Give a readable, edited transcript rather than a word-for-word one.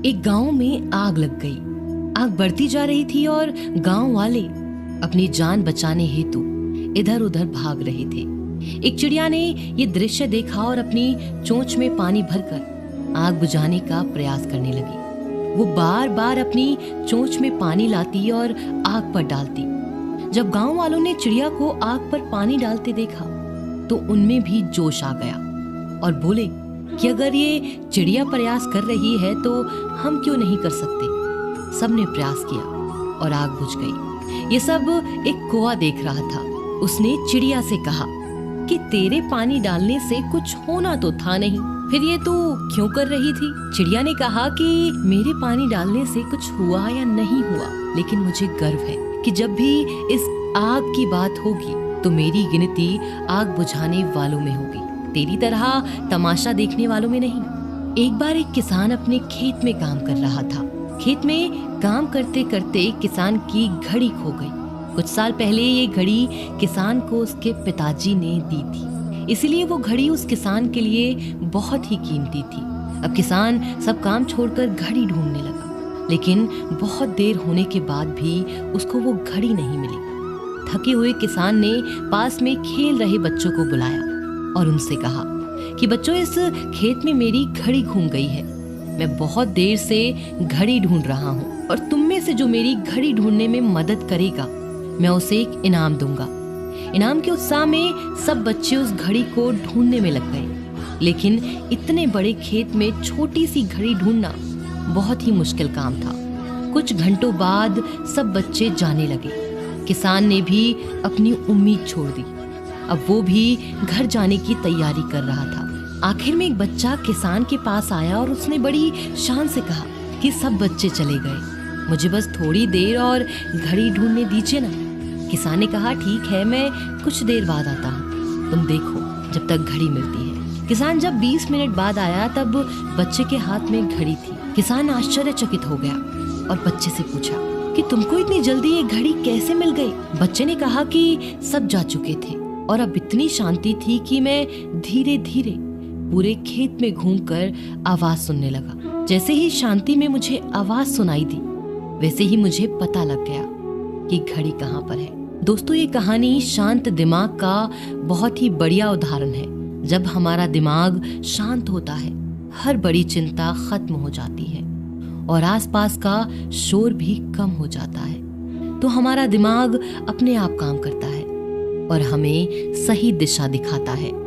एक गांव में आग लग गई। आग बढ़ती जा रही थी और गांव वाले अपनी जान बचाने हेतु इधर उधर भाग रहे थे। एक चिड़िया ने ये दृश्य देखा और अपनी चोंच में पानी भरकर आग बुझाने का प्रयास करने लगी। वो बार बार अपनी चोंच में पानी लाती और आग पर डालती। जब गांव वालों ने चिड़िया को आग पर पानी डालते देखा तो उनमें भी जोश आ गया और बोले कि अगर ये चिड़िया प्रयास कर रही है तो हम क्यों नहीं कर सकते। सबने प्रयास किया और आग बुझ गई। ये सब एक कौवा देख रहा था। उसने चिड़िया से कहा कि तेरे पानी डालने से कुछ होना तो था नहीं, फिर ये तू क्यों कर रही थी। चिड़िया ने कहा कि मेरे पानी डालने से कुछ हुआ या नहीं हुआ, लेकिन मुझे गर्व है कि जब भी इस आग की बात होगी तो मेरी गिनती आग बुझाने वालों में होगी, तेरी तरह तमाशा देखने वालों में नहीं। एक बार एक किसान अपने खेत में काम कर रहा था। खेत में काम करते करते किसान की घड़ी खो गई। कुछ साल पहले ये घड़ी किसान को उसके पिताजी ने दी थी, इसलिए वो घड़ी उस किसान के लिए बहुत ही कीमती थी। अब किसान सब काम छोड़कर घड़ी ढूंढने लगा, लेकिन बहुत देर होने के बाद भी उसको वो घड़ी नहीं मिली। थके हुए किसान ने पास में खेल रहे बच्चों को बुलाया और उनसे कहा कि बच्चों, इस खेत में मेरी घड़ी घूम गई है। मैं बहुत देर से घड़ी ढूंढ रहा हूँ और तुम में से जो मेरी घड़ी ढूंढने में मदद करेगा मैं उसे एक इनाम दूंगा। इनाम के उत्साह में सब बच्चे उस घड़ी को ढूंढने में लग गए, लेकिन इतने बड़े खेत में छोटी सी घड़ी ढूंढना बहुत ही मुश्किल काम था। कुछ घंटों बाद सब बच्चे जाने लगे। किसान ने भी अपनी उम्मीद छोड़ दी। अब वो भी घर जाने की तैयारी कर रहा था। आखिर में एक बच्चा किसान के पास आया और उसने बड़ी शान से कहा कि सब बच्चे चले गए, मुझे बस थोड़ी देर और घड़ी ढूंढने दीजिए ना। किसान ने कहा, ठीक है, मैं कुछ देर बाद आता हूँ, तुम देखो जब तक घड़ी मिलती है। किसान जब 20 मिनट बाद आया तब बच्चे के हाथ में घड़ी थी। किसान आश्चर्यचकित हो गया और बच्चे से पूछा कि तुमको इतनी जल्दी ये घड़ी कैसे मिल गई। बच्चे ने कहा कि सब जा चुके थे और अब इतनी शांति थी कि मैं धीरे धीरे पूरे खेत में घूमकर आवाज सुनने लगा। जैसे ही शांति में मुझे आवाज सुनाई दी, वैसे ही मुझे पता लग गया कि घड़ी कहाँ पर है। दोस्तों, ये कहानी शांत दिमाग का बहुत ही बढ़िया उदाहरण है। जब हमारा दिमाग शांत होता है, हर बड़ी चिंता खत्म हो जाती है और आसपास का शोर भी कम हो जाता है, तो हमारा दिमाग अपने आप काम करता है और हमें सही दिशा दिखाता है।